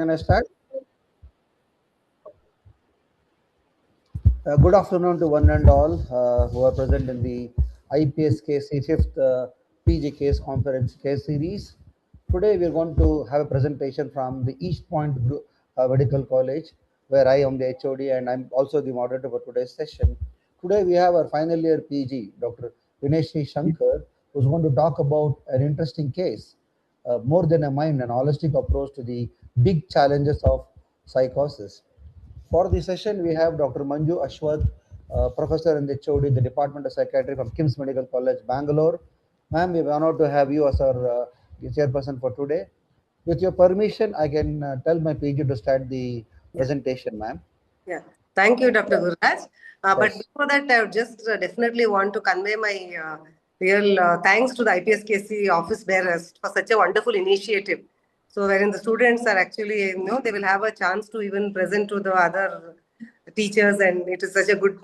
Can I start? Good afternoon to one and all who are present in the IPS KC 5th PG case conference case series. Today we are going to have a presentation from the East Point Medical College, where I am the HOD and I'm also the moderator for today's session. Today we have our final year PG, Dr. Vineshri Shankar, who's going to talk about an interesting case, more than a mind, an holistic approach to the big challenges of psychosis. For the session, we have Dr. Manju Ashwath, Professor in the HOD, the Department of Psychiatry from KIMS Medical College, Bangalore. Ma'am, we are honored to have you as our chairperson for today. With your permission, I can tell my PG to start the Yeah. presentation, ma'am. Yeah. Thank you, Dr. Gurraj. But Yes. before that, I would just definitely want to convey my real thanks to the IPSKC office bearers for such a wonderful initiative. So, wherein the students are actually, they will have a chance to even present to the other teachers, and it is such a good,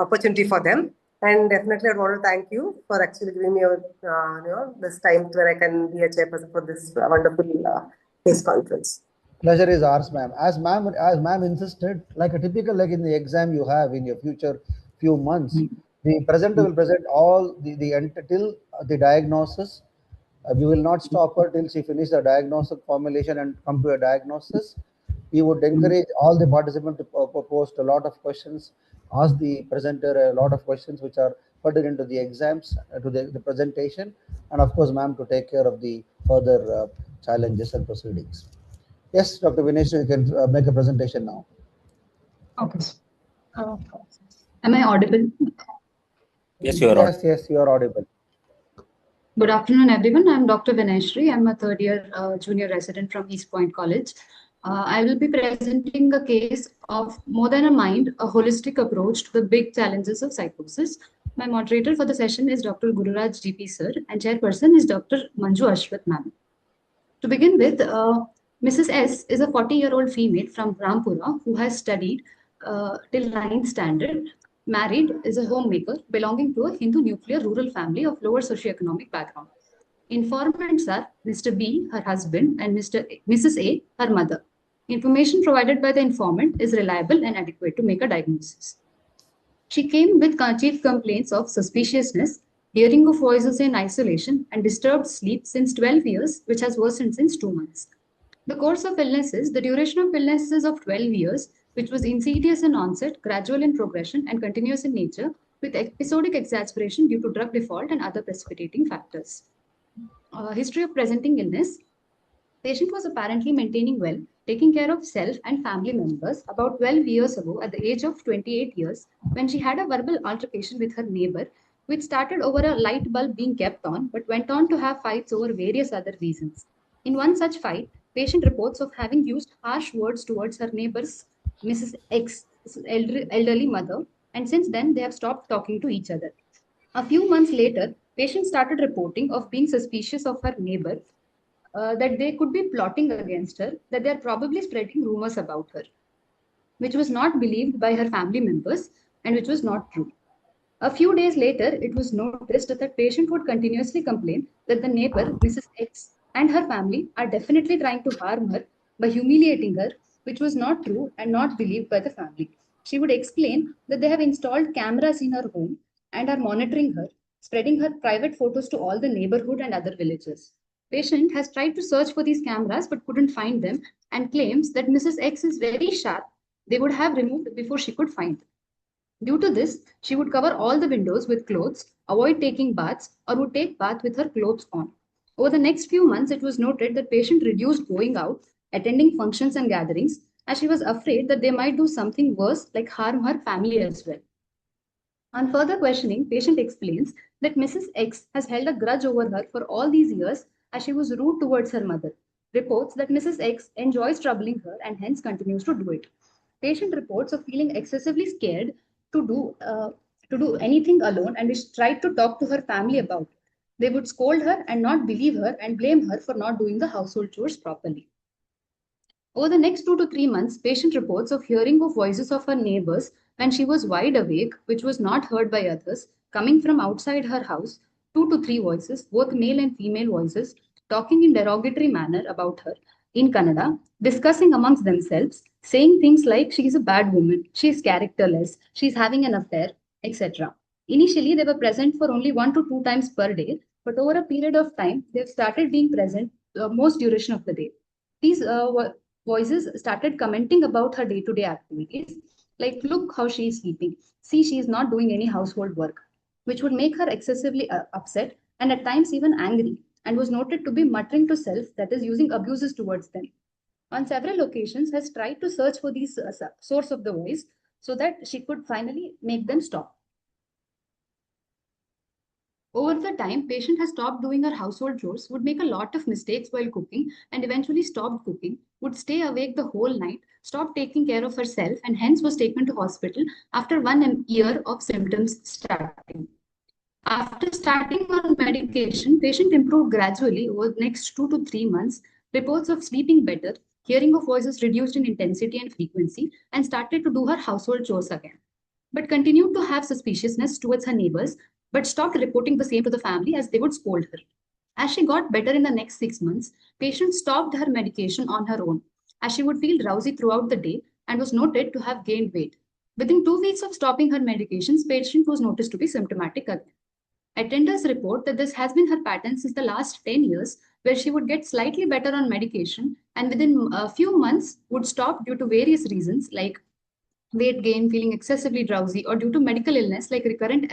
opportunity for them. And definitely, I want to thank you for actually giving me, this time where I can be a chairperson for this wonderful case conference. Pleasure is ours, ma'am. As ma'am insisted, like a typical like in the exam you have in your future few months, the presenter will present all the till the diagnosis. We will not stop her till she finishes the diagnosis formulation and come to a diagnosis. We would encourage all the participants to post a lot of questions, ask the presenter a lot of questions which are pertinent to the exams, to the presentation, and of course, ma'am, to take care of the further challenges and proceedings. Yes, Dr. Vinesh, you can make a presentation now. Okay. Uh, am I audible? Yes, you are on. Yes, you are audible. Good afternoon, everyone. I'm Dr. Vineshri. I'm a third year junior resident from East Point College. I will be presenting a case of More Than a Mind, a holistic approach to the big challenges of psychosis. My moderator for the session is Dr. Gururaj GP sir, and chairperson is Dr. Manju Ashwath ma'am. To begin with, Mrs. S is a 40-year-old female from Rampura who has studied till 9th standard, married, is a homemaker belonging to a Hindu nuclear rural family of lower socioeconomic background. Informants are Mr. B, her husband, and Mrs. A, her mother. Information provided by the informant is reliable and adequate to make a diagnosis. She came with chief complaints of suspiciousness, hearing of voices in isolation, and disturbed sleep since 12 years, which has worsened since 2 months. The course of illnesses, the duration of illness is of 12 years, which was insidious in onset, gradual in progression, and continuous in nature, with episodic exacerbation due to drug default and other precipitating factors. History of presenting illness. Patient was apparently maintaining well, taking care of self and family members about 12 years ago at the age of 28 years when she had a verbal altercation with her neighbor, which started over a light bulb being kept on but went on to have fights over various other reasons. In one such fight, patient reports of having used harsh words towards her neighbor's Mrs. X, elderly mother, and since then they have stopped talking to each other. A few months later, patient started reporting of being suspicious of her neighbor, that they could be plotting against her, that they are probably spreading rumors about her, which was not believed by her family members and which was not true. A few days later, it was noticed that the patient would continuously complain that the neighbor, Mrs. X, and her family are definitely trying to harm her by humiliating her, which was not true and not believed by the family. She would explain that they have installed cameras in her home and are monitoring her, spreading her private photos to all the neighborhood and other villagers. Patient has tried to search for these cameras but couldn't find them and claims that Mrs. X is very sharp. They would have removed before she could find them. Due to this, she would cover all the windows with clothes, avoid taking baths, or would take bath with her clothes on. Over the next few months, it was noted that patient reduced going out, attending functions and gatherings, as she was afraid that they might do something worse like harm her family as well. On further questioning, patient explains that Mrs. X has held a grudge over her for all these years as she was rude towards her mother. Reports that Mrs. X enjoys troubling her and hence continues to do it. Patient reports of feeling excessively scared to do anything alone and is tried to talk to her family about it. They would scold her and not believe her and blame her for not doing the household chores properly. Over the next 2 to 3 months, patient reports of hearing of voices of her neighbors when she was wide awake, which was not heard by others, coming from outside her house, 2 to 3 voices, both male and female voices, talking in derogatory manner about her, in Kannada, discussing amongst themselves, saying things like she is a bad woman, she is characterless, she is having an affair, etc. Initially, they were present for only 1 to 2 times per day, but over a period of time, they've started being present the most duration of the day. These voices started commenting about her day-to-day activities, like, look how she is sleeping. See, she is not doing any household work, which would make her excessively upset and at times even angry, and was noted to be muttering to self, that is, using abuses towards them. On several occasions, has tried to search for the source of the voice so that she could finally make them stop. Over the time, patient has stopped doing her household chores, would make a lot of mistakes while cooking, and eventually stopped cooking, would stay awake the whole night, stopped taking care of herself, and hence was taken to hospital after 1 year of symptoms starting. After starting on medication, patient improved gradually over the next 2 to 3 months. Reports of sleeping better, hearing of voices reduced in intensity and frequency, and started to do her household chores again. But continued to have suspiciousness towards her neighbors, but stopped reporting the same to the family as they would scold her. As she got better in the next 6 months, patient stopped her medication on her own, as she would feel drowsy throughout the day and was noted to have gained weight. Within 2 weeks of stopping her medications, patient was noticed to be symptomatic again. Attenders report that this has been her pattern since the last 10 years, where she would get slightly better on medication and within a few months would stop due to various reasons like weight gain, feeling excessively drowsy, or due to medical illness like recurrent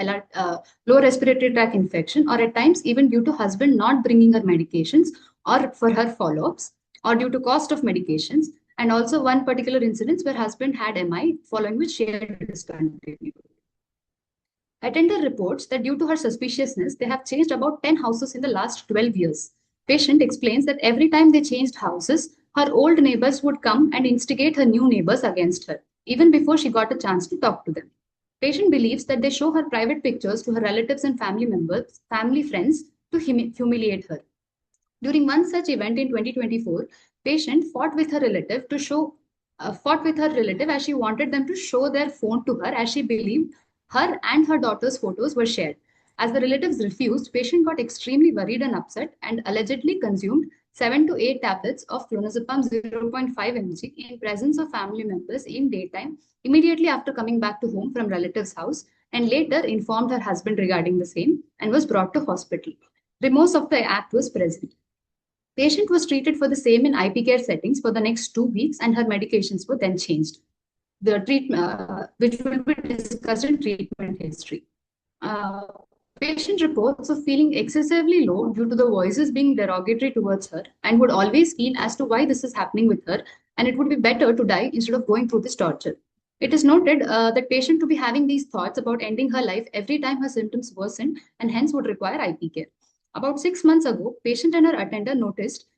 lower respiratory tract infection, or at times even due to husband not bringing her medications or for her follow-ups, or due to cost of medications. And also one particular incident where husband had MI, following which she had discontinued. Attender reports that due to her suspiciousness, they have changed about 10 houses in the last 12 years. Patient explains that every time they changed houses, her old neighbors would come and instigate her new neighbors against her, even before she got a chance to talk to them. Patient believes that they show her private pictures to her relatives and family members, family friends, to humiliate her. During one such event in 2024, patient fought with her relative as she wanted them to show their phone to her, as she believed her and her daughter's photos were shared. As the relatives refused, patient got extremely worried and upset and allegedly consumed 7 to 8 tablets of clonazepam 0.5 mg in presence of family members in daytime immediately after coming back to home from relative's house, and later informed her husband regarding the same and was brought to hospital. Remorse of the act was present. Patient was treated for the same in IP care settings for the next 2 weeks, and her medications were then changed. The treatment, which will be discussed in treatment history. Uh, Patient reports of feeling excessively low due to the voices being derogatory towards her, and would always feel as to why this is happening with her, and it would be better to die instead of going through this torture. It is noted that patient to be having these thoughts about ending her life every time her symptoms worsen, and hence would require IP care. About 6 months ago, patient's attender noticed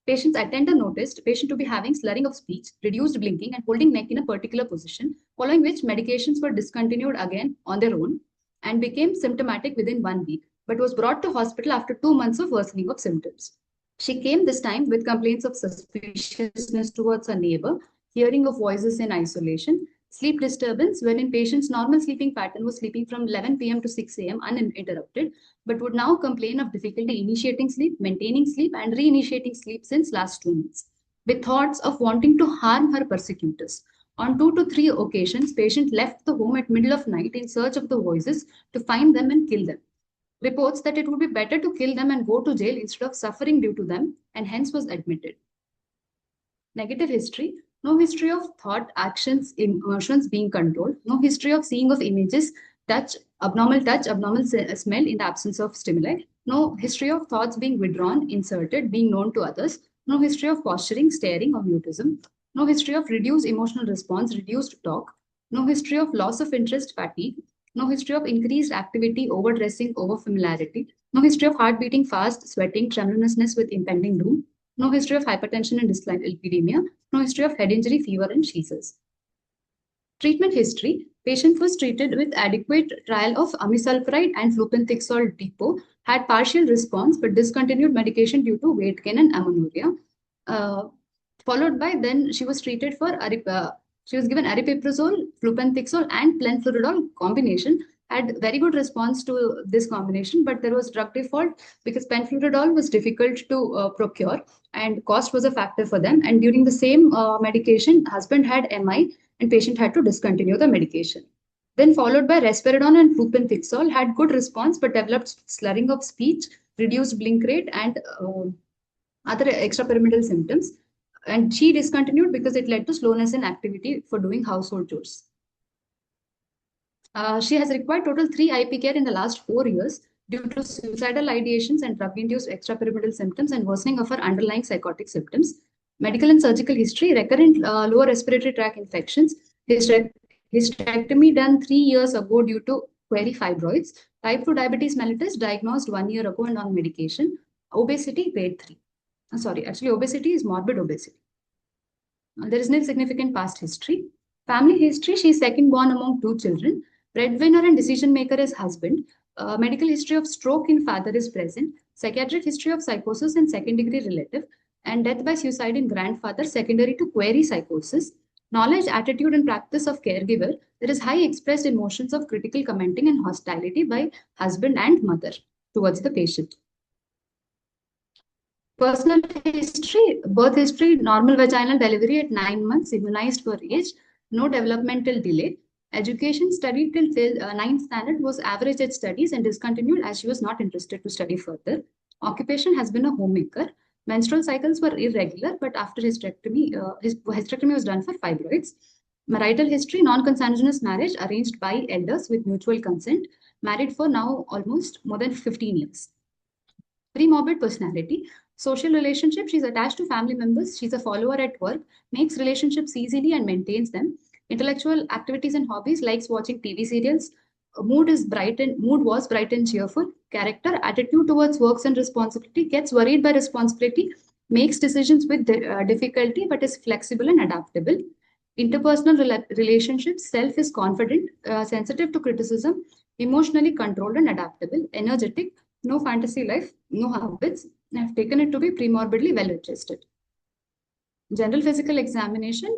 patient to be having slurring of speech, reduced blinking, and holding neck in a particular position, following which medications were discontinued again on their own and became symptomatic within 1 week, but was brought to hospital after 2 months of worsening of symptoms. She came this time with complaints of suspiciousness towards her neighbor, hearing of voices in isolation, sleep disturbance, wherein patient's normal sleeping pattern was sleeping from 11 p.m. to 6 a.m. uninterrupted, but would now complain of difficulty initiating sleep, maintaining sleep, and reinitiating sleep since last 2 months, with thoughts of wanting to harm her persecutors. On 2 to 3 occasions, patient left the home at middle of night in search of the voices to find them and kill them. Reports that it would be better to kill them and go to jail instead of suffering due to them, and hence was admitted. Negative history: no history of thought, actions, emotions being controlled, no history of seeing of images, touch, abnormal smell in the absence of stimuli, no history of thoughts being withdrawn, inserted, being known to others, no history of posturing, staring, or mutism, no history of reduced emotional response, reduced talk, no history of loss of interest, fatigue, no history of increased activity, overdressing, overfamiliarity, no history of heart beating fast, sweating, tremulousness with impending doom, no history of hypertension and dyslipidemia, no history of head injury, fever, and seizures. Treatment history: patient was treated with adequate trial of amisulpride and flupentixol depot, had partial response but discontinued medication due to weight gain and amenorrhea. Followed by then she was treated for she was given aripiprazole, flupentixol, and plenfluridol combination had very good response to this combination, but there was drug default because penfluridol was difficult to procure and cost was a factor for them. And during the same medication, husband had MI and patient had to discontinue the medication. Then followed by risperidone and flupentixol, had good response but developed slurring of speech, reduced blink rate, and other extrapyramidal symptoms. And she discontinued because it led to slowness in activity for doing household chores. She has required total 3 IP care in the last 4 years due to suicidal ideations and drug-induced extrapyramidal symptoms and worsening of her underlying psychotic symptoms. Medical and surgical history, recurrent lower respiratory tract infections, hysterectomy done 3 years ago due to query fibroids, type 2 diabetes mellitus diagnosed 1 year ago and on medication, obesity grade 3. Sorry, actually obesity is morbid obesity. There is no significant past history. Family history, she is second born among 2 children. Breadwinner and decision maker is husband. Medical history of stroke in father is present. Psychiatric history of psychosis in second degree relative. And death by suicide in grandfather secondary to query psychosis. Knowledge, attitude, and practice of caregiver. There is high expressed emotions of critical commenting and hostility by husband and mother towards the patient. Personal history, birth history, normal vaginal delivery at 9 months, immunized for age, no developmental delay. Education studied till 9th standard, was average at studies and discontinued as she was not interested to study further. Occupation has been a homemaker. Menstrual cycles were irregular, but after hysterectomy, his hysterectomy was done for fibroids. Marital history, non-consanguineous marriage arranged by elders with mutual consent, married for now almost more than 15 years. Pre-morbid personality, social relationship, she's attached to family members, she's a follower at work, makes relationships easily and maintains them. Intellectual activities and hobbies, likes watching TV serials. Mood was bright and cheerful. Character, attitude towards works and responsibility, gets worried by responsibility, makes decisions with difficulty, but is flexible and adaptable. Interpersonal relationships, self is confident, sensitive to criticism, emotionally controlled and adaptable, energetic, no fantasy life, no habits. I have taken it to be premorbidly well adjusted. General physical examination,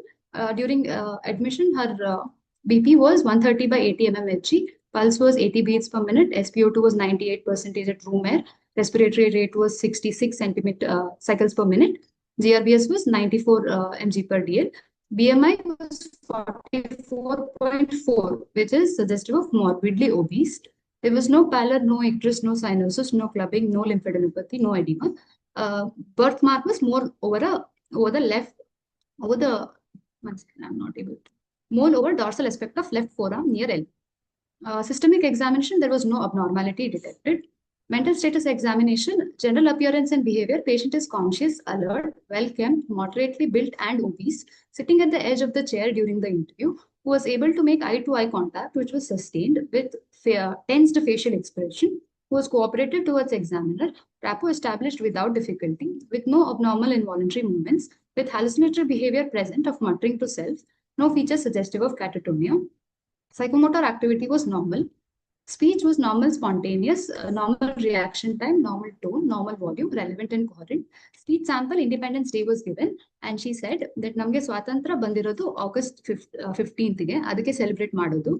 during admission, her BP was 130 by 80 mmHg, pulse was 80 beats per minute, SpO2 was 98% at room air, respiratory rate was 66 cycles per minute, GRBS was 94 mg per dl, BMI was 44.4, which is suggestive of morbidly obese. There was no pallor, no icterus, no cyanosis, no clubbing, no lymphadenopathy, no edema. Birthmark was more over the left, one second, I'm not able to. Mole over dorsal aspect of left forearm near L. Systemic examination, there was no abnormality detected. Mental status examination, general appearance and behavior, patient is conscious, alert, well-kept, moderately built and obese, sitting at the edge of the chair during the interview, who was able to make eye-to-eye contact, which was sustained with tensed facial expression, who was cooperative towards examiner, TRAPO established without difficulty, with no abnormal involuntary movements, with hallucinatory behavior present of muttering to self, no features suggestive of catatonia. Psychomotor activity was normal. Speech was normal, spontaneous, normal reaction time, normal tone, normal volume, relevant and coherent. Speech sample, Independence Day was given, and she said that namge swatantra bandirodu August 15th ಗೆ ಅದಕ್ಕೆ celebrate ಮಾಡೋದು.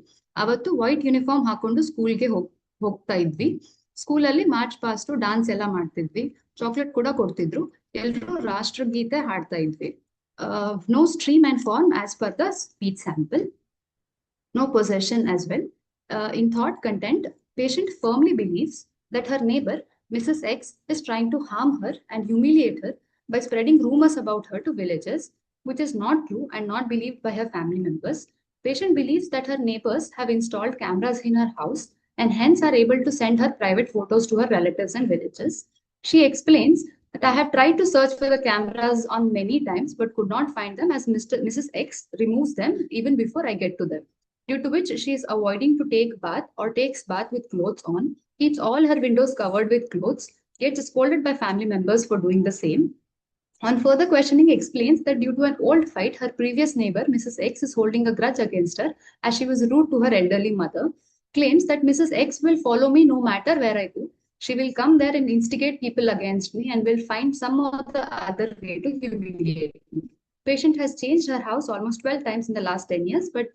ಅವತ್ತು white uniform ಹಾಕೊಂಡು ಸ್ಕೂಲ್ಗೆ ಹೋಗ್ತಾ ಇದ್ವಿ. ಸ್ಕೂಲಲ್ಲಿ March past dance ಎಲ್ಲ ಮಾಡ್ತಿದ್ವಿ, ಚಾಕ್ಲೇಟ್ ಕೂಡ ಕೊಡ್ತಿದ್ರು, ಎಲ್ಲರೂ ರಾಷ್ಟ್ರಗೀತೆ ಹಾಡ್ತಾ ಇದ್ವಿ. No stream and form as per the speech sample. No possession as well. In thought content, patient firmly believes that her neighbor, Mrs. X, is trying to harm her and humiliate her by spreading rumors about her to villagers, which is not true and not believed by her family members. Patient believes that her neighbors have installed cameras in her house and hence are able to send her private photos to her relatives and villagers. She explains that I have tried to search for the cameras on many times but could not find them as Mrs. X removes them even before I get to them, due to which she is avoiding to take bath or takes bath with clothes on, keeps all her windows covered with clothes, gets scolded by family members for doing the same. On further questioning, explains that due to an old fight, her previous neighbor, Mrs. X, is holding a grudge against her as she was rude to her elderly mother, claims that Mrs. X will follow me no matter where I go. She will come there and instigate people against me and will find some or the other way to humiliate me. Patient has changed her house almost 12 times in the last 10 years, but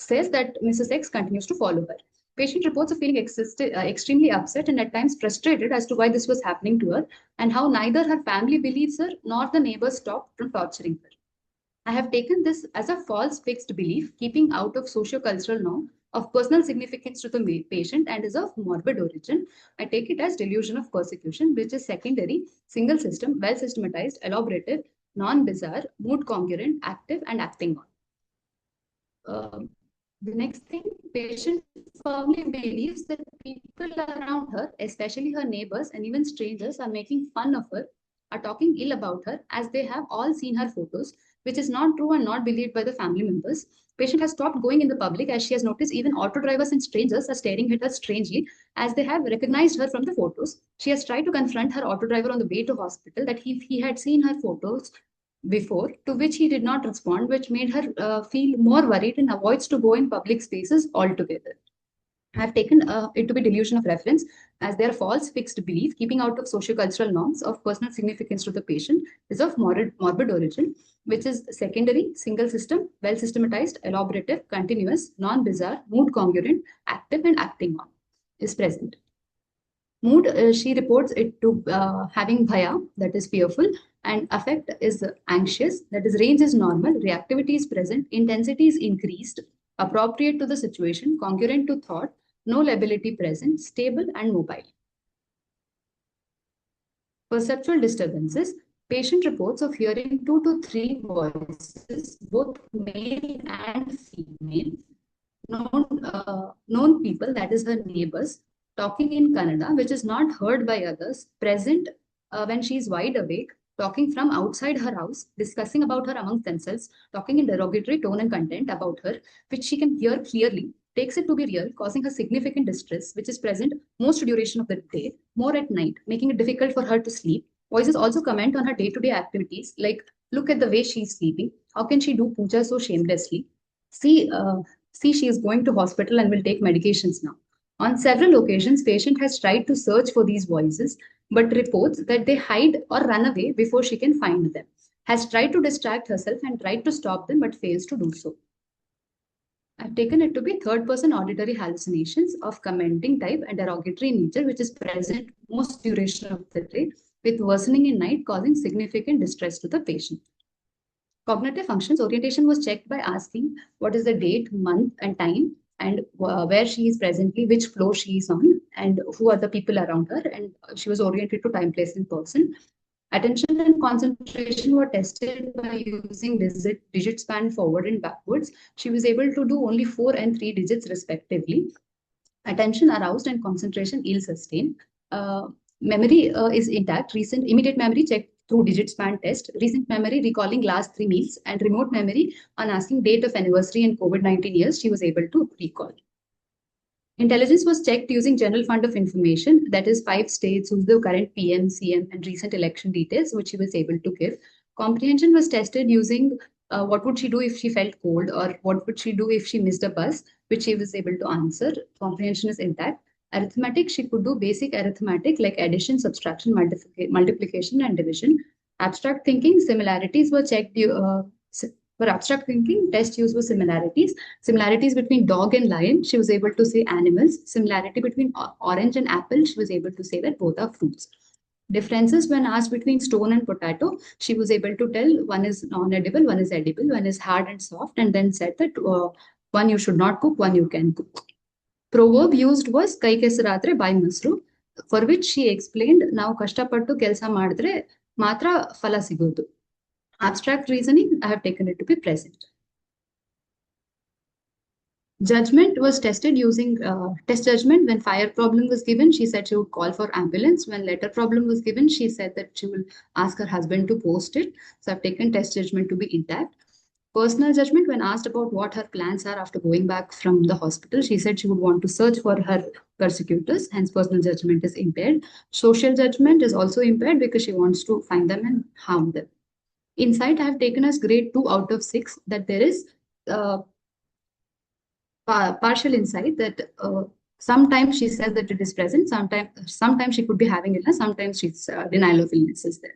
says that Mrs. X continues to follow her. Patient reports of feeling extremely upset and at times frustrated as to why this was happening to her and how neither her family believes her nor the neighbors stopped from torturing her. I have taken this as a false fixed belief, keeping out of socio-cultural norm of personal significance to the patient and is of morbid origin. I take it as delusion of persecution, which is secondary, single system, well systematized, elaborative, non-bizarre, mood congruent, active, and acting on. The next thing, patient firmly believes that people around her, especially her neighbors and even strangers, are making fun of her, are talking ill about her as they have all seen her photos, which is not true and not believed by the family members. Patient has stopped going in the public as she has noticed even auto drivers and strangers are staring at her strangely as they have recognized her from the photos. She has tried to confront her auto driver on the way to hospital that he had seen her photos before, to which he did not respond, which made her feel more worried and avoids to go in public spaces altogether. I have taken it to be delusion of reference as their false fixed belief, keeping out of sociocultural norms of personal significance to the patient, is of morbid origin, which is secondary, single system, well systematized, elaborative, continuous, non-bizarre, mood congruent, active, and acting on, is present. Mood, she reports it to having bhaya, that is fearful, and affect is anxious, that is range is normal, reactivity is present, intensity is increased, appropriate to the situation, congruent to thought, no lability present, stable and mobile. Perceptual disturbances. Patient reports of hearing 2 to 3 voices, both male and female, known people, that is her neighbors, talking in Kannada, which is not heard by others, present when she is wide awake, talking from outside her house, discussing about her amongst themselves, talking in derogatory tone and content about her, which she can hear clearly, takes it to be real, causing her significant distress, which is present most duration of the day, more at night, making it difficult for her to sleep. Voices also comment on her day-to-day activities, like, look at the way she's sleeping. How can she do puja so shamelessly? See, she is going to hospital and will take medications now. On several occasions, patient has tried to search for these voices, but reports that they hide or run away before she can find them. Has tried to distract herself and tried to stop them, but fails to do so. I've taken it to be third-person auditory hallucinations of commenting type and derogatory nature, which is present most duration of the day, with worsening in night, causing significant distress to the patient. Cognitive functions, orientation was checked by asking what is the date, month, and time, and where she is presently, which floor she is on, and who are the people around her, and she was oriented to time, place, and person. Attention and concentration were tested by using digit span forward and backwards. She was able to do only 4 and 3 digits respectively. Attention aroused and concentration ill sustained. Memory is intact. Recent immediate memory checked through digit span test. Recent memory recalling last 3 meals, and remote memory on asking date of anniversary in COVID-19 years, she was able to recall. Intelligence was checked using general fund of information, that is 5 states, who's the current PM, CM, and recent election details, which she was able to give. Comprehension was tested using what would she do if she felt cold, or what would she do if she missed a bus, which she was able to answer. Comprehension is intact. Arithmetic, she could do basic arithmetic like addition, subtraction, multiplication, and division. Abstract thinking, similarities were checked. For abstract thinking, test used was similarities. Similarities between dog and lion, she was able to say animals. Similarity between orange and apple, she was able to say that both are fruits. Differences when asked between stone and potato, she was able to tell one is non-edible, one is edible, one is hard and soft, and then said that one you should not cook, one you can cook. Proverb used was kai kesaratre by masru, for which she explained, now kashtapattu kelsa madre matra phala sigodu. Abstract reasoning, I have taken it to be present. Judgment was tested using test judgment. When fire problem was given, she said she would call for ambulance. When letter problem was given, she said that she will ask her husband to post it. So I've taken test judgment to be intact. Personal judgment, when asked about what her plans are after going back from the hospital, she said she would want to search for her persecutors, hence personal judgment is impaired. Social judgment is also impaired because she wants to find them and harm them. Insight I have taken as grade 2 out of 6, that there is partial insight that sometimes she says that it is present, sometimes she could be having illness, sometimes she's denial of illness is there.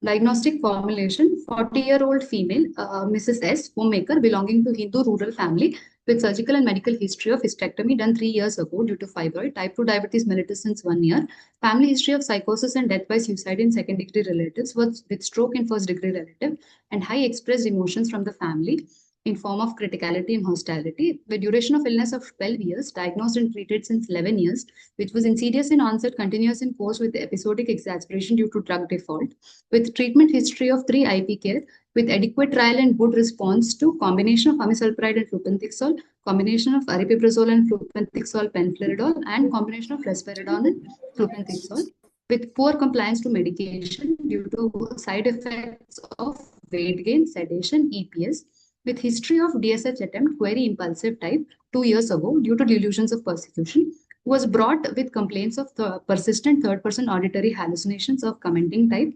Diagnostic formulation, 40-year-old female, Mrs. S, homemaker, belonging to Hindu rural family, with surgical and medical history of hysterectomy done 3 years ago due to fibroid, type 2 diabetes mellitus since 1 year, family history of psychosis and death by suicide in second degree relatives with stroke in first degree relative, and high expressed emotions from the family in form of criticality and hostility, with duration of illness of 12 years, diagnosed and treated since 11 years, which was insidious in onset, continuous in course with episodic exacerbation due to drug default, with treatment history of 3 IP care, with adequate trial and good response to combination of amisulpride and flupentixol, combination of aripiprazole and flupentixol penfluridol, and combination of risperidone and flupentixol, with poor compliance to medication due to side effects of weight gain, sedation, EPS, with history of DSH attempt, very impulsive type, 2 years ago due to delusions of persecution, was brought with complaints of persistent third-person auditory hallucinations of commenting type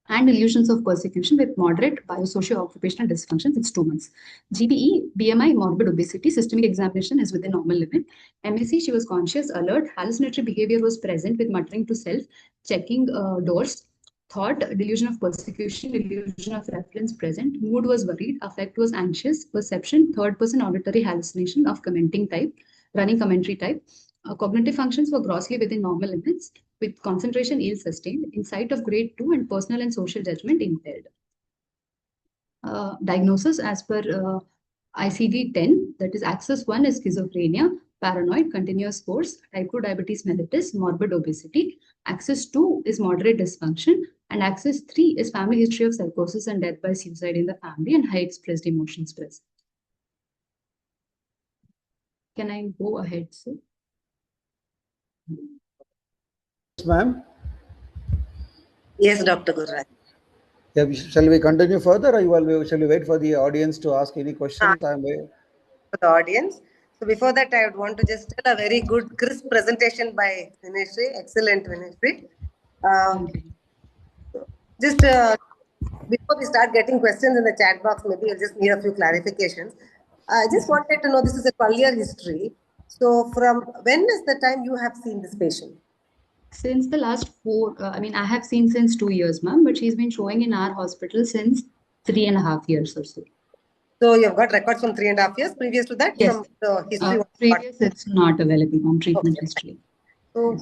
and illusions of persecution with moderate biosociooccupational dysfunction since 2 months. GBE, BMI, morbid obesity, systemic examination is within normal limit. MSc, she was conscious, alert, hallucinatory behavior was present with muttering to self, checking doors, thought, delusion of persecution, delusion of reference present, mood was worried, affect was anxious, perception, third person auditory hallucination of commenting type, running commentary type. Cognitive functions were grossly within normal limits, with concentration ill sustained, insight of grade 2 and personal and social judgment impaired. Diagnosis as per ICD-10, that is axis 1 is schizophrenia, paranoid, continuous course, type 2 diabetes mellitus, morbid obesity. Axis 2 is moderate dysfunction, and axis 3 is family history of psychosis and death by suicide in the family and high expressed emotions present. Can I go ahead, sir? Yes, ma'am. Yes, Dr. Gurraj. Yeah, shall we continue further, or shall we wait for the audience to ask any questions? For the audience. So before that, I would want to just tell a very good, crisp presentation by Vineshri. Excellent, Vineshri. Just before we start getting questions in the chat box, maybe I'll just need a few clarifications. I just wanted to know, this is a 12-year history. So from when is the time you have seen this patient? Since the last 4, I have seen since 2 years, ma'am, but she's been showing in our hospital since 3.5 years or so. So you've got records from 3.5 years. Previous to that, yes, from the history. Previous, it's not available on treatment history. So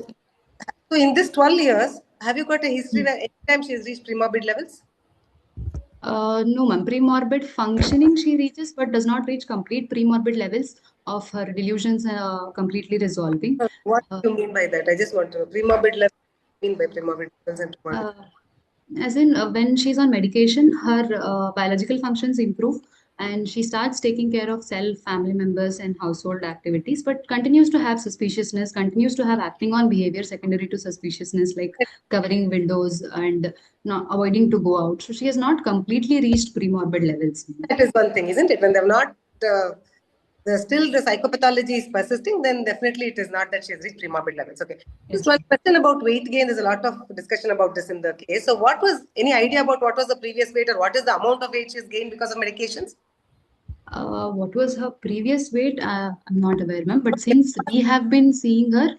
in this 12 years, have you got a history where anytime she has reached premorbid levels? No, ma'am. Premorbid functioning she reaches, but does not reach complete premorbid levels of her delusions completely resolving. What do you mean by that? I just want to know. Premorbid levels, what do you mean by premorbid levels and premorbid? As in, when she's on medication, her biological functions improve and she starts taking care of self, family members, and household activities, but continues to have suspiciousness, continues to have acting on behavior secondary to suspiciousness, like covering windows and not avoiding to go out. So she has not completely reached premorbid levels. That is one thing, isn't it? When they're not, still the psychopathology is persisting, then definitely it is not that she has reached premorbid levels. Okay. Yes. Just one question about weight gain. There's a lot of discussion about this in the case. So what was, any idea about what was the previous weight or what is the amount of weight she's gained because of medications? What was her previous weight? I'm not aware, ma'am. But since we have been seeing her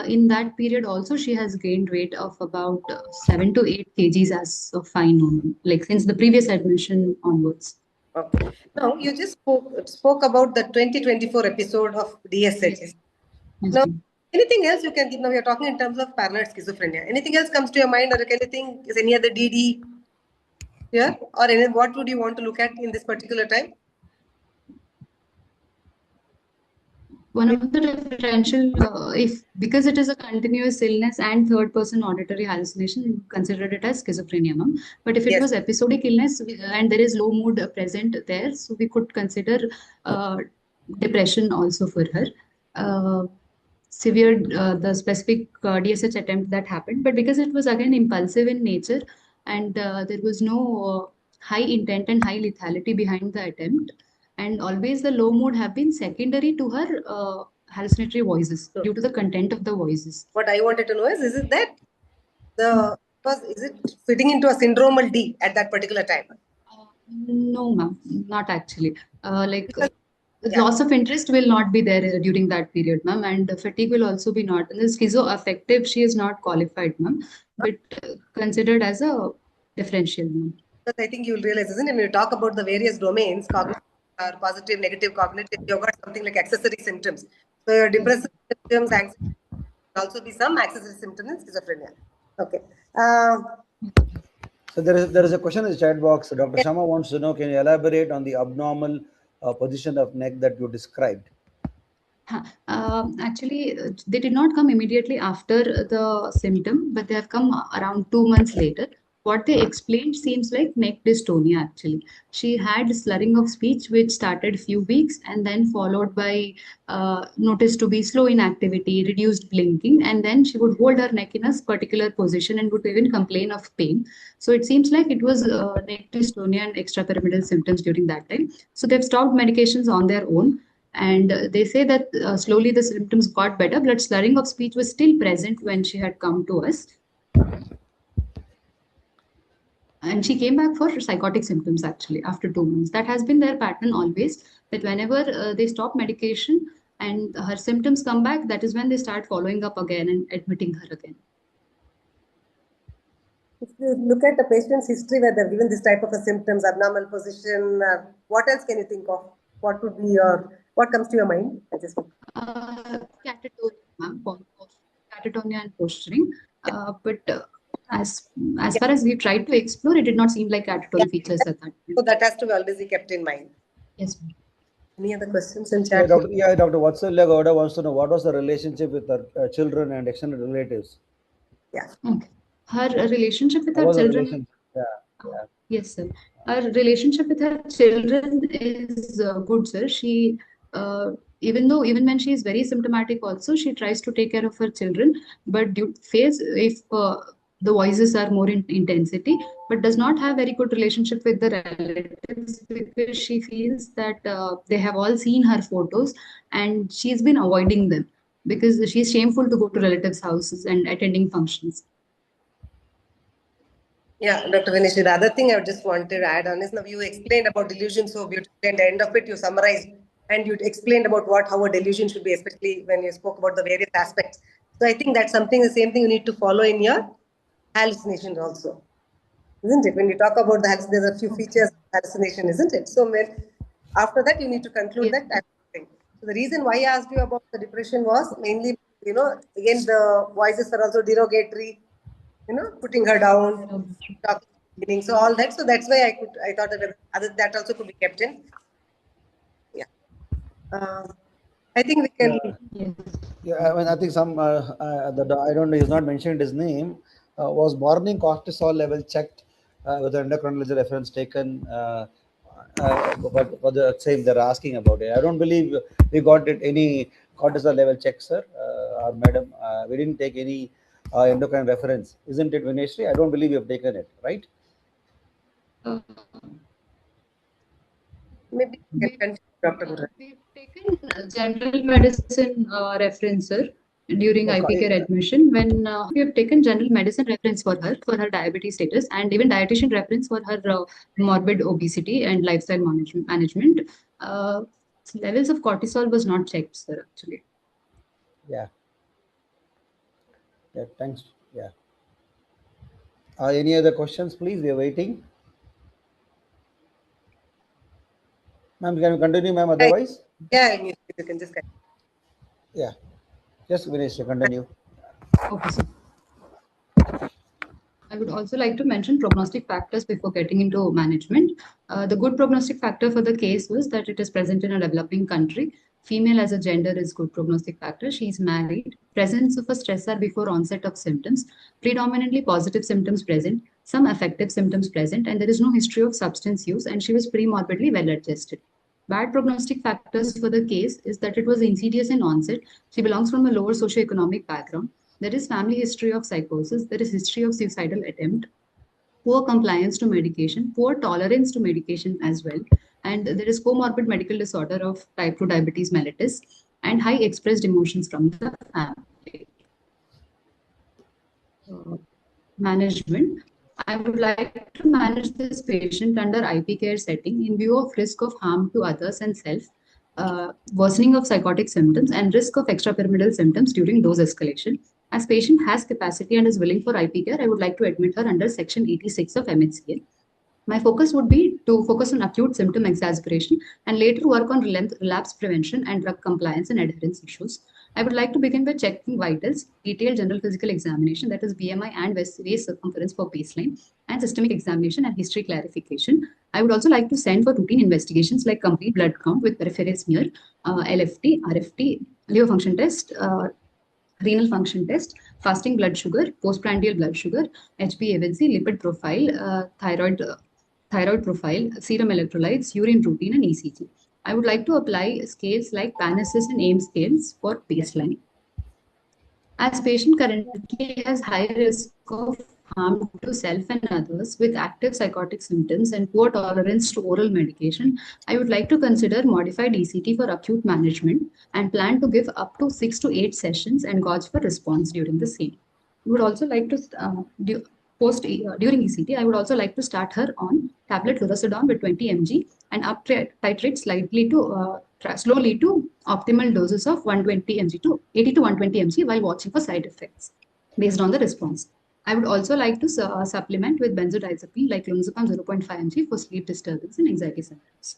in that period, also she has gained weight of about 7 to 8 kgs as of I know, like since the previous admission onwards. Okay. Now you just spoke about the 2024 episode of DSH. Yes. Now, anything else you can give? Now we are talking in terms of paranoid schizophrenia. Anything else comes to your mind, or anything? Is any other DD here, or what would you want to look at in this particular time? One of the differential, because it is a continuous illness and third person auditory hallucination, considered it as schizophrenia, ma'am. But if it was episodic illness and there is low mood present there, so we could consider depression also for her. Severe, the specific DSH attempt that happened, but because it was again impulsive in nature and there was no high intent and high lethality behind the attempt. And always the low mood have been secondary to her hallucinatory voices due to the content of the voices. What I wanted to know is it that is it fitting into a syndromal D at that particular time? No, ma'am, not actually. Loss of interest will not be there during that period, ma'am, and fatigue will also be not. And the schizoaffective, she is not qualified, ma'am, but considered as a differential, ma'am. Because I think you'll realize, isn't it? When you talk about the various domains, cognitive or positive, negative cognitive, you've got something like accessory symptoms. So your depressive symptoms, anxiety, can also be some accessory symptoms in schizophrenia. Okay. So there is a question in the chat box. Dr. Sharma wants to know, can you elaborate on the abnormal position of neck that you described? Actually, they did not come immediately after the symptom, but they have come around 2 months later. What they explained seems like neck dystonia, actually. She had slurring of speech, which started few weeks and then followed by noticed to be slow in activity, reduced blinking, and then she would hold her neck in a particular position and would even complain of pain. So it seems like it was neck dystonia and extrapyramidal symptoms during that time. So they've stopped medications on their own. And they say that slowly the symptoms got better, but slurring of speech was still present when she had come to us. And she came back for psychotic symptoms actually after 2 months. That has been their pattern always, that whenever they stop medication and her symptoms come back, that is when they start following up again and admitting her again. If you look at the patient's history where they've given this type of a symptoms, abnormal position, what else can you think of? What would be what comes to your mind? Catatonia and posturing. But as far as we tried to explore, it did not seem like catatonia features at that time. So that has to always be kept in mind. Yes. Any other questions in chat? Dr. Vatsal wants to know what was the relationship with her children and extended relatives. Yeah. Okay. Her relationship with her children. Yes, sir. Her relationship with her children is good, sir. She, even when she is very symptomatic, also she tries to take care of her children, but if the voices are more in intensity, but does not have very good relationship with the relatives because she feels that they have all seen her photos and she's been avoiding them because she's shameful to go to relatives' houses and attending functions. Yeah, Dr. Vinesh, the other thing I just wanted to add on is now you explained about delusion so beautifully. At the end of it, you summarized and you explained about how a delusion should be, especially when you spoke about the various aspects. So I think that's the same thing you need to follow in your hallucinations also, isn't it? When you talk about the hallucination, there's a few features of hallucination, isn't it? So after that, you need to conclude that type of thing. So the reason why I asked you about the depression was mainly, again, the voices are also derogatory, putting her down, talking, so all that. So that's why I thought that also could be kept in. Yeah. I think we can. Yeah, I mean, I think I don't know, he's not mentioned his name. Was morning cortisol level checked with an endocrinology reference taken? But for the same, they're asking about it. I don't believe we got any cortisol level check, sir, or madam. We didn't take any endocrine reference, isn't it, Vineshri? I don't believe you have taken it, right? Maybe we can continue, Dr. Guru. We've taken general medicine reference, sir, during IP care admission when we have taken general medicine reference for her diabetes status and even dietitian reference for her morbid obesity and lifestyle management. Levels of cortisol was not checked, sir, actually. Yeah. Yeah, thanks. Yeah. Any other questions, please? We are waiting. Ma'am, can you continue, ma'am? Otherwise? Yeah, you can just continue. Yeah. Just finish. Continue. Okay, sir. I would also like to mention prognostic factors before getting into management. The good prognostic factor for the case was that it is present in a developing country. Female as a gender is good prognostic factor. She is married. Presence of a stressor before onset of symptoms. Predominantly positive symptoms present. Some affective symptoms present. And there is no history of substance use. And she was pre-morbidly well adjusted. Bad prognostic factors for the case is that it was insidious in onset. She belongs from a lower socioeconomic background. There is family history of psychosis. There is history of suicidal attempt, poor compliance to medication, poor tolerance to medication as well. And there is comorbid medical disorder of type 2 diabetes mellitus and high expressed emotions from the family. Management. I would like to manage this patient under IP care setting in view of risk of harm to others and self, worsening of psychotic symptoms, and risk of extrapyramidal symptoms during dose escalation. As patient has capacity and is willing for IP care, I would like to admit her under Section 86 of MHCA. My focus would be to focus on acute symptom exacerbation and later work on relapse prevention and drug compliance and adherence issues. I would like to begin by checking vitals, detailed general physical examination, that is BMI and waist circumference for baseline, and systemic examination and history clarification. I would also like to send for routine investigations like complete blood count with peripheral smear, LFT, RFT, liver function test, renal function test, fasting blood sugar, postprandial blood sugar, HbA1c, lipid profile, thyroid profile, serum electrolytes, urine routine, and ECG. I would like to apply scales like PANASYS and AIM scales for baseline. As patient currently has high risk of harm to self and others with active psychotic symptoms and poor tolerance to oral medication, I would like to consider modified ECT for acute management and plan to give up to 6 to 8 sessions and gauge for response during the same. We would also like to during ECT, I would also like to start her on tablet lurasidone with 20 mg and up titrate slightly to slowly to optimal doses of 120 mg to 80 to 120 mg while watching for side effects based on the response. I would also like to supplement with benzodiazepine like clonazepam 0.5 mg for sleep disturbance and anxiety symptoms.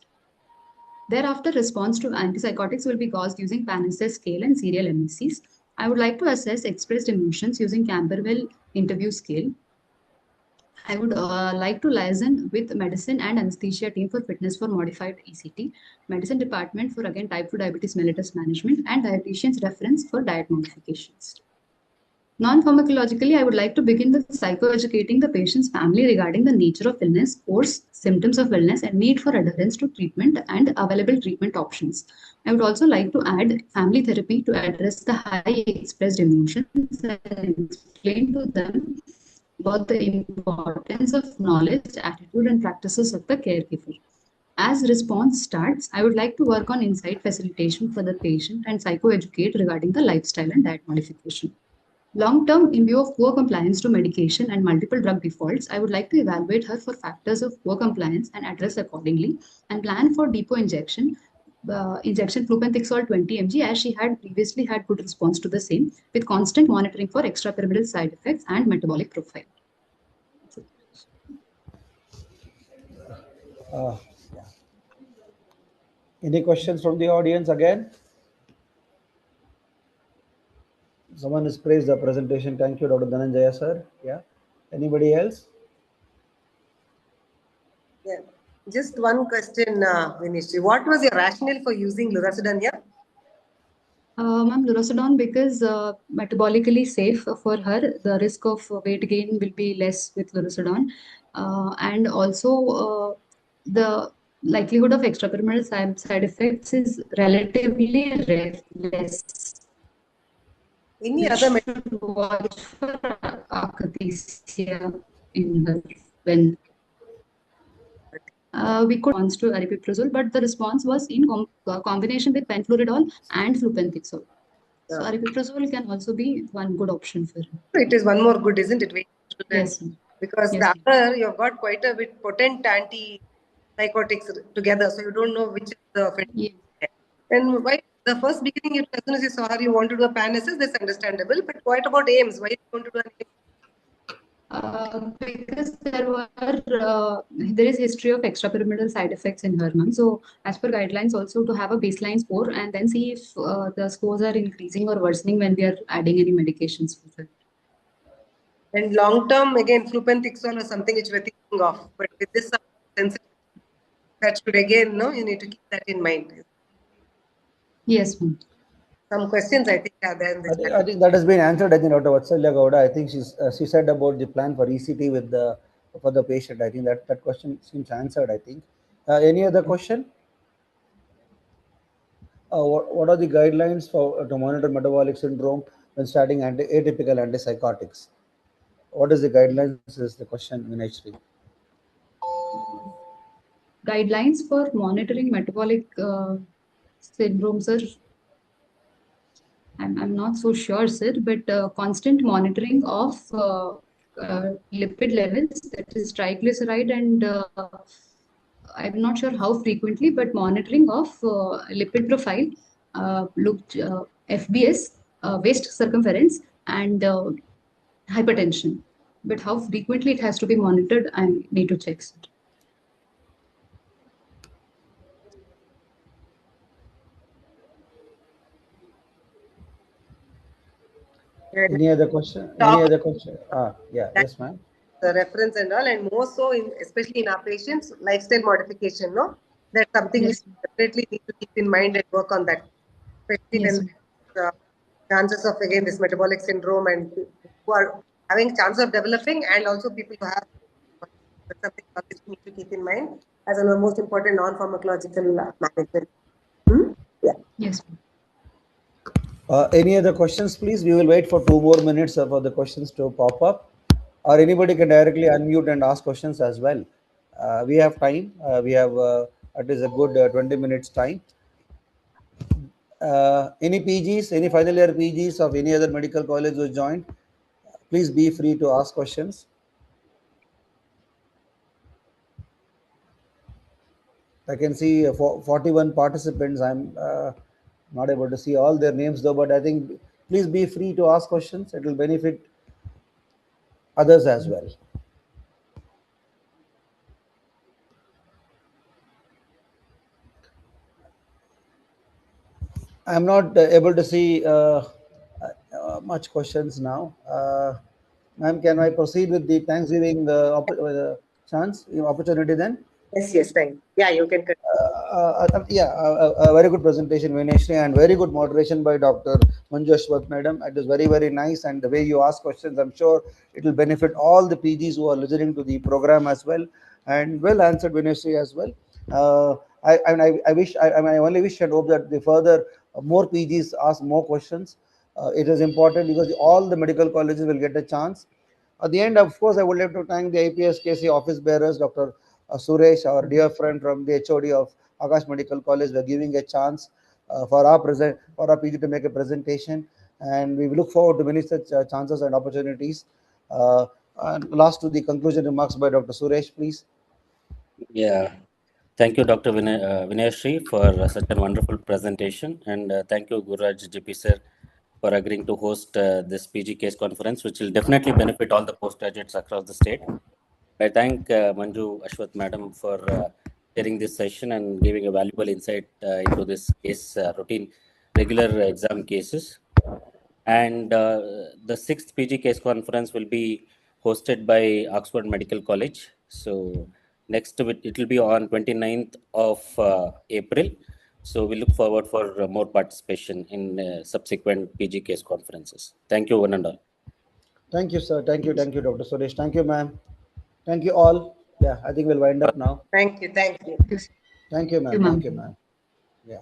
Thereafter, response to antipsychotics will be gauged using PANASYS scale and serial MSCs. I would like to assess expressed emotions using Camberwell interview scale. I would like to liaison with medicine and anesthesia team for fitness for modified ECT, medicine department for again type 2 diabetes mellitus management, and dietitian's reference for diet modifications. Non-pharmacologically, I would like to begin with psychoeducating the patient's family regarding the nature of illness, course, symptoms of illness, and need for adherence to treatment and available treatment options. I would also like to add family therapy to address the high expressed emotions and explain to them about the importance of knowledge, attitude, and practices of the caregiver. As response starts, I would like to work on insight facilitation for the patient and psychoeducate regarding the lifestyle and diet modification. Long term, in view of poor compliance to medication and multiple drug defaults, I would like to evaluate her for factors of poor compliance and address accordingly and plan for depot injection flupenthixol 20 mg as she had previously had good response to the same with constant monitoring for extrapyramidal side effects and metabolic profile. Any questions from the audience again? Someone has praised the presentation. Thank you, Dr. Dhananjaya, sir. Yeah. Anybody else? Yeah. Just one question, Vinishri. What was your rationale for using lurasidone here? Ma'am, lurasidone because metabolically safe for her. The risk of weight gain will be less with lurasidone, and also the likelihood of extrapyramidal side effects is relatively less. Any other should watch for akathisia in her when we could response to aripiprazole, but the response was in combination with penfluridol and flupenthixol. So aripiprazole can also be one good option for her. It is one more good, isn't it? Yes. Because yes, the other, you've got quite a bit potent antipsychotics together, so you don't know which is the. Yeah. And why the first beginning, as soon as you saw her, you want to do a PANASYS, that's understandable. But what about AIMS? Why do you want to do an AIMS? Because there is history of extrapyramidal side effects in her, ma'am. So as per guidelines, also to have a baseline score and then see if the scores are increasing or worsening when we are adding any medications for her. And long term, again, flupenthixol or something which we're thinking of. But with this sensitivity, that should again, you need to keep that in mind. Yes, ma'am. Some questions I think are there in this. I think that has been answered. I think Dr. Vatsalya Gowda, I think she said about the plan for ECT with for the patient. I think that question seems answered. I think. Any other question? What are the guidelines for to monitor metabolic syndrome when starting atypical antipsychotics? What is the guidelines? Is the question, Vinashri. Guidelines for monitoring metabolic syndrome, sir. I'm not so sure, sir, but constant monitoring of lipid levels, that is triglyceride, and I'm not sure how frequently, but monitoring of lipid profile, FBS, waist circumference, and hypertension. But how frequently it has to be monitored, I need to check, sir. Any other question? Any talk other question? Yeah, that yes, ma'am. the reference and all, and more so in especially in our patients, lifestyle modification. No, that's something we Yes. definitely need to keep in mind and work on that, especially Yes. when chances of again this metabolic syndrome and who are having chance of developing, and also people who have that's something always we need to keep in mind as one of the most important non-pharmacological management. Hmm? Yeah. Yes. Any other questions, please? We will wait for 2 more minutes for the questions to pop up, or anybody can directly unmute and ask questions as well. We have time. We have at least a good 20 minutes time. Any PGs, any final year PGs of any other medical college who joined, please be free to ask questions. I can see 41 participants. I'm not able to see all their names though, but I think please be free to ask questions. It will benefit others as well. I'm not able to see much questions now. Ma'am, can I proceed with the Thanksgiving chance, opportunity then? Yes, yes, thank you. Yeah, you can continue. Yeah, a very good presentation, Vineshri, and very good moderation by Dr. Manju Ashwath, madam. It is very, very nice, and the way you ask questions, I'm sure it will benefit all the PGs who are listening to the program as well, and well answered, Vineshri, as well. Uh, I wish, I only wish and hope that the further more PGs ask more questions. It is important because all the medical colleges will get a chance. At the end, of course, I would like to thank the IPS KC office bearers, Dr. Suresh, our dear friend from the HOD of Akash Medical College, for giving a chance for our PG to make a presentation, and we look forward to many such chances and opportunities. And last to the conclusion remarks by Dr. Suresh, please. Yeah. Thank you, Dr. Vinayashri, for such a wonderful presentation. And thank you, Guraj GP sir, for agreeing to host this PG case conference, which will definitely benefit all the postgraduates across the state. I thank Manju Ashwath madam for sharing this session and giving a valuable insight into this case routine regular exam cases. And the sixth PG case conference will be hosted by Oxford Medical College. So next it will be on 29th of April. So we look forward for more participation in subsequent PG case conferences. Thank you, one and all. Thank you, sir. Thank you, Dr. Suresh. Thank you, ma'am. Thank you all. Yeah, I think we'll wind up now. Thank you, thank you. Yes. Thank you, Thank you, ma'am. Thank ma'am. you, ma'am. Yeah.